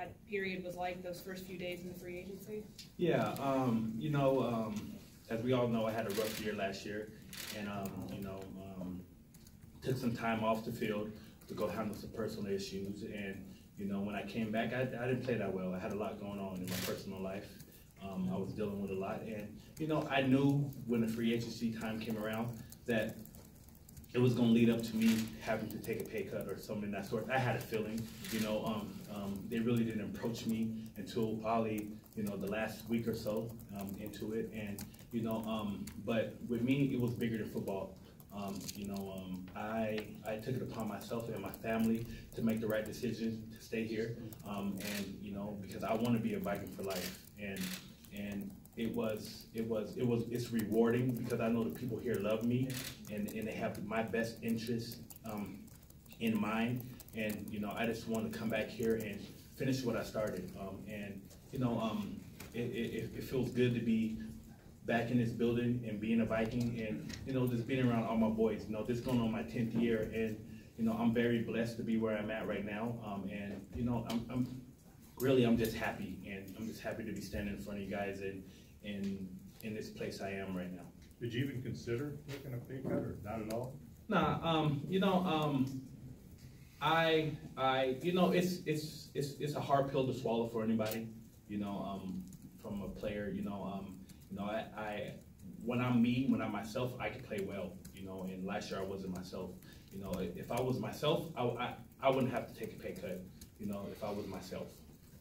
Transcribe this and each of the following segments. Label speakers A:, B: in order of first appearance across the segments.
A: that period was like, those first few days in the free agency?
B: Yeah, as we all know, I had a rough year last year, and took some time off the field to go handle some personal issues. And when I came back, I didn't play that well. I had a lot going on in my personal life. I was dealing with a lot, and I knew when the free agency time came around that it was going to lead up to me having to take a pay cut or something of that sort. I had a feeling, they really didn't approach me until probably, the last week or so into it. And, but with me, it was bigger than football. I took it upon myself and my family to make the right decision to stay here. Because I want to be a Viking for life. And it's rewarding because I know the people here love me and they have my best interest in mind. And I just want to come back here and finish what I started. It feels good to be back in this building and being a Viking, and just being around all my boys. This is going on my 10th year, and I'm very blessed to be where I'm at right now. I'm just happy, and I'm just happy to be standing in front of you guys and in this place I am right now.
C: Did you even consider taking a pay cut, or not at all?
B: Nah, it's a hard pill to swallow for anybody. From a player, when I'm me, when I'm myself, I can play well. And last year I wasn't myself. If I was myself, I wouldn't have to take a pay cut. If I was myself.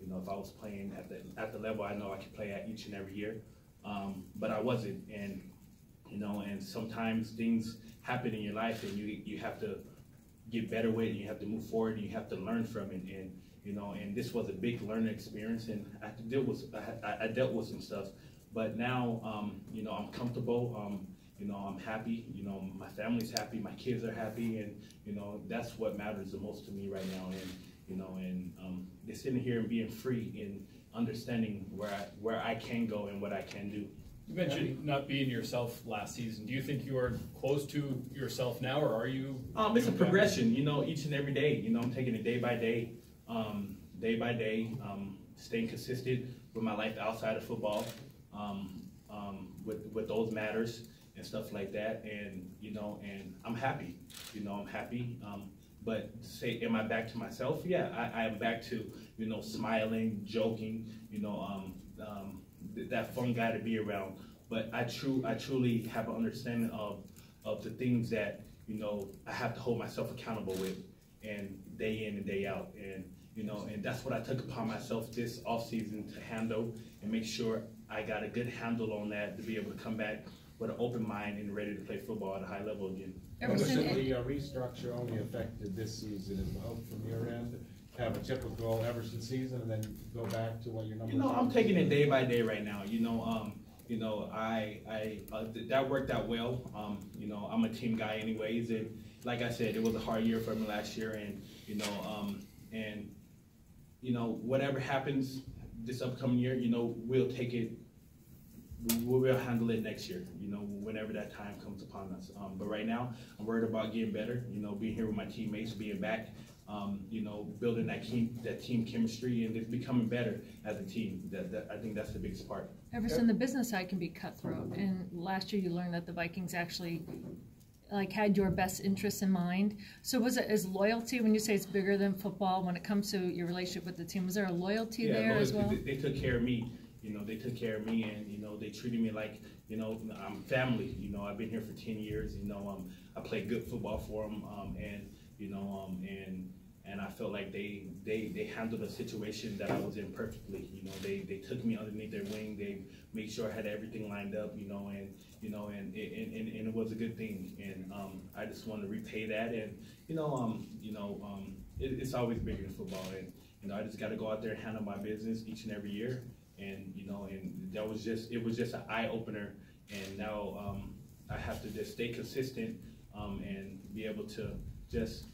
B: If I was playing at the level I know I could play at each and every year, but I wasn't, and and sometimes things happen in your life, and you have to get better with it, and you have to move forward, and you have to learn from it, and this was a big learning experience, and I had to deal with I dealt with some stuff, but now I'm comfortable, I'm happy, my family's happy, my kids are happy, and that's what matters the most to me right now, and just sitting here and being free and understanding where I can go and what I can do.
D: You mentioned not being yourself last season. Do you think you are close to yourself now, or are you?
B: It's a progression, each and every day. I'm taking it day by day, staying consistent with my life outside of football, with those matters and stuff like that. And and I'm happy. I'm happy. But say, am I back to myself? Yeah, I am back to, smiling, joking, that fun guy to be around. But I truly have an understanding of the things that, I have to hold myself accountable with, and day in and day out. And, and that's what I took upon myself this offseason to handle and make sure I got a good handle on that to be able to come back with an open mind and ready to play football at a high level again.
E: Everson, the restructure only affected this season as well from your end? Have a typical Everson season and then go back to what your numbers are?
B: I'm taking it day by day right now. That worked out well. I'm a team guy anyways, and like I said, it was a hard year for me last year, and whatever happens this upcoming year, we'll take it. We'll handle it next year, whenever that time comes upon us. But right now, I'm worried about getting better, being here with my teammates, being back, building that team chemistry and just becoming better as a team. I think that's the biggest part.
F: Everson, the business side can be cutthroat, and last year you learned that the Vikings actually had your best interests in mind. So is loyalty, when you say it's bigger than football, when it comes to your relationship with the team, was there a loyalty there as well?
B: They took care of me. They took care of me, and they treated me like I'm family. I've been here for 10 years. I played good football for them, and I felt like they handled a situation that I was in perfectly. They took me underneath their wing. They made sure I had everything lined up. And it was a good thing. And I just want to repay that. And it's always bigger than football. And I just got to go out there and handle my business each and every year. And and it was just an eye opener, and now I have to just stay consistent and be able to just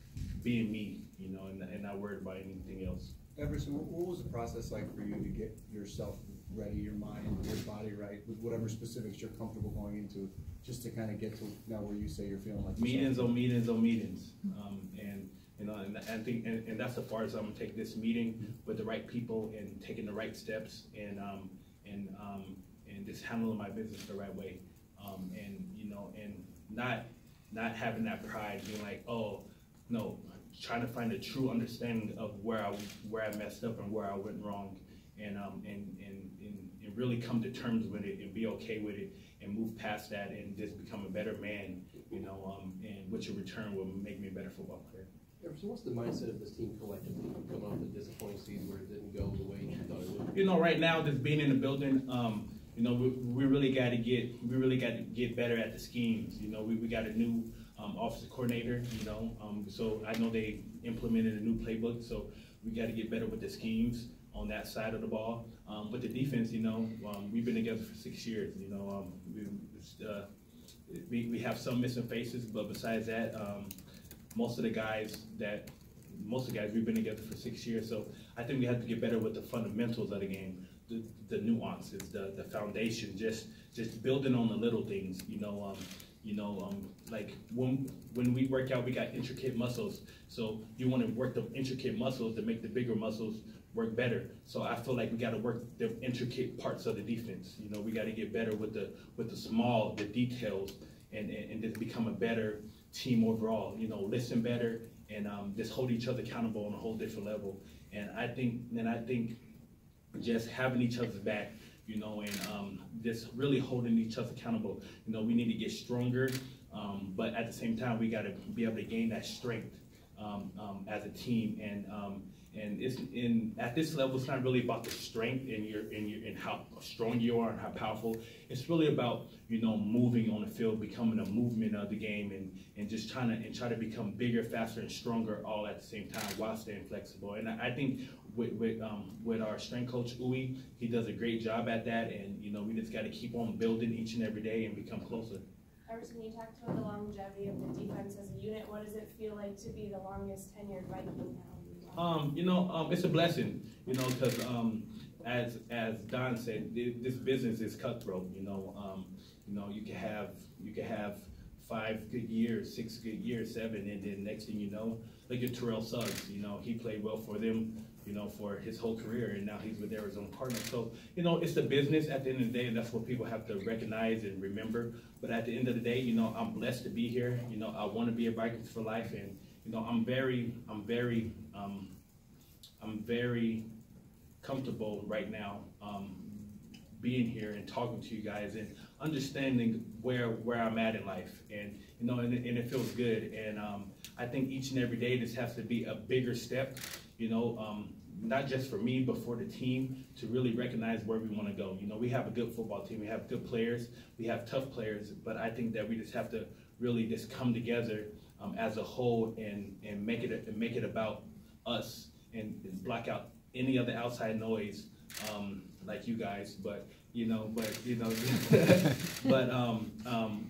B: be me, and not worried about anything else.
G: Everson, what was the process like for you to get yourself ready, your mind, your body right, with whatever specifics you're comfortable going into, just to kind of get to now where you say you're feeling like
B: meetings on meetings on meetings, and You know, and I think, and that's as far as I'm gonna take this meeting with the right people and taking the right steps and just handling my business the right way. And you know, and not having that pride, being like, oh no, trying to find a true understanding of where I messed up and where I went wrong, and really come to terms with it and be okay with it and move past that and just become a better man, you know, and which in return will make me a better football player.
H: Everson, what's the mindset of this team collectively coming off the disappointing season where it didn't go the way you thought it would?
B: You know, right now, just being in the building, you know, we really got to get better at the schemes. You know, we got a new offensive coordinator. You know, so I know they implemented a new playbook. So we got to get better with the schemes on that side of the ball. But the defense, you know, we've been together for 6 years. You know, we have some missing faces, but besides that, most of the guys we've been together for 6 years. So I think we have to get better with the fundamentals of the game, the nuances, the foundation, just building on the little things. You know, like when we work out, we got intricate muscles. So you want to work the intricate muscles to make the bigger muscles work better. So I feel like we got to work the intricate parts of the defense. You know, we got to get better with the details, and just become a better team overall. You know, listen better and just hold each other accountable on a whole different level. And I think just having each other's back, you know, and just really holding each other accountable. You know, we need to get stronger, but at the same time, we got to be able to gain that strength as a team. And it's at this level, it's not really about the strength and how strong you are and how powerful. It's really about, you know, moving on the field, becoming a movement of the game, and just try to become bigger, faster, and stronger all at the same time while staying flexible. And I think with our strength coach Uwe, he does a great job at that. And you know, we just got to keep on building each and every day and become closer.
I: Everson, you talked about the longevity of the defense as a unit. What does it feel like to be the longest tenured Viking now?
B: You know, it's a blessing, you know, because as Don said, this business is cutthroat. You know, you can have 5 good years, 6 good years, 7, and then next thing you know, look at Terrell Suggs. You know, he played well for them, you know, for his whole career, and now he's with Arizona Cardinals. So, you know, it's the business at the end of the day, and that's what people have to recognize and remember. But at the end of the day, you know, I'm blessed to be here. You know, I want to be a Vikings for life, and you know, I'm very comfortable right now being here and talking to you guys and understanding where I'm at in life, and you know, and it feels good. And I think each and every day this has to be a bigger step, you know, not just for me but for the team to really recognize where we want to go. You know, we have a good football team, we have good players, we have tough players, but I think that we just have to really just come together as a whole and make it about us and block out any other outside noise like you guys. But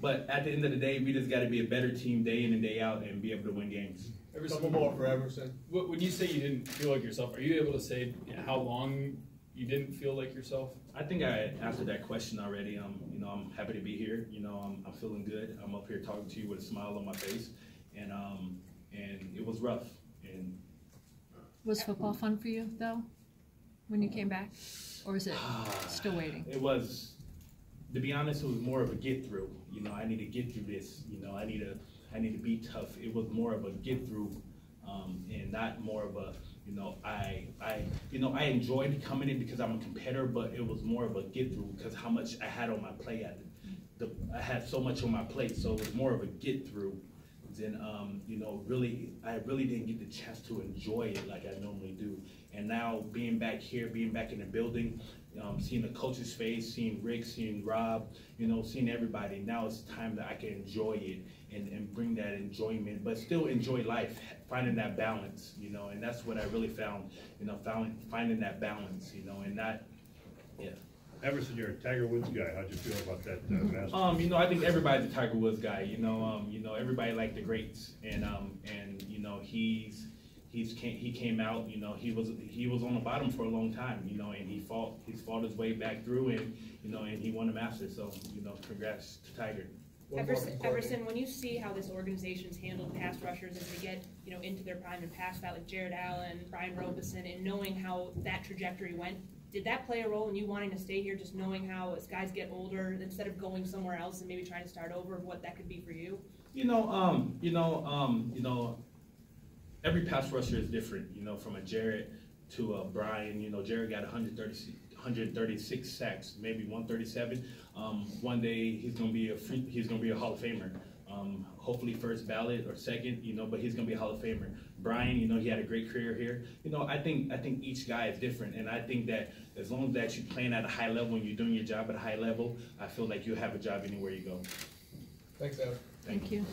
B: but at the end of the day, we just got to be a better team day in and day out and be able to win games.
H: Couple more for Everson.
D: When you say you didn't feel like yourself, are you able to say how long you didn't feel like yourself?
B: I think I answered that question already. You know, I'm happy to be here. You know, I'm feeling good. I'm up here talking to you with a smile on my face, and it was rough. And
F: was football fun for you though, when you came back, or is it still waiting?
B: It was, to be honest, it was more of a get through. You know, I need to get through this. You know, I need to be tough. It was more of a get through, and not more of a, you know, I enjoyed coming in because I'm a competitor, but it was more of a get through because how much I had on my plate. I had so much on my plate, so it was more of a get through. Then, you know, I really didn't get the chance to enjoy it like I normally do. And now being back here, being back in the building, seeing the coach's face, seeing Rick, seeing Rob, you know, seeing everybody, now it's time that I can enjoy it and bring that enjoyment, but still enjoy life, finding that balance, you know, and that's what I really found, you know, finding that balance, you know, and not, yeah.
C: Everson, you're a Tiger Woods guy. How'd you feel about that Masters?
B: You know, I think everybody's a Tiger Woods guy. You know, everybody liked the greats, and you know, he came out. You know, he was on the bottom for a long time. You know, and he's fought his way back through, and you know, and he won the Masters. So you know, congrats to Tiger.
A: Everson, when you see how this organization's handled pass rushers as they get, into their prime and past that, like Jared Allen, Brian Robeson, and knowing how that trajectory went, did that play a role in you wanting to stay here, just knowing how as guys get older, instead of going somewhere else and maybe trying to start over, what that could be for you?
B: Every pass rusher is different, from a Jared to a Brian. Jared got 136 sacks, maybe 137. One day he's gonna be a Hall of Famer. Hopefully first ballot or second, but he's gonna be a Hall of Famer. Brian, he had a great career here. I think each guy is different, and I think that as long as that you're playing at a high level and you're doing your job at a high level, I feel like you'll have a job anywhere you go.
J: Thanks, Adam.
F: Thank you.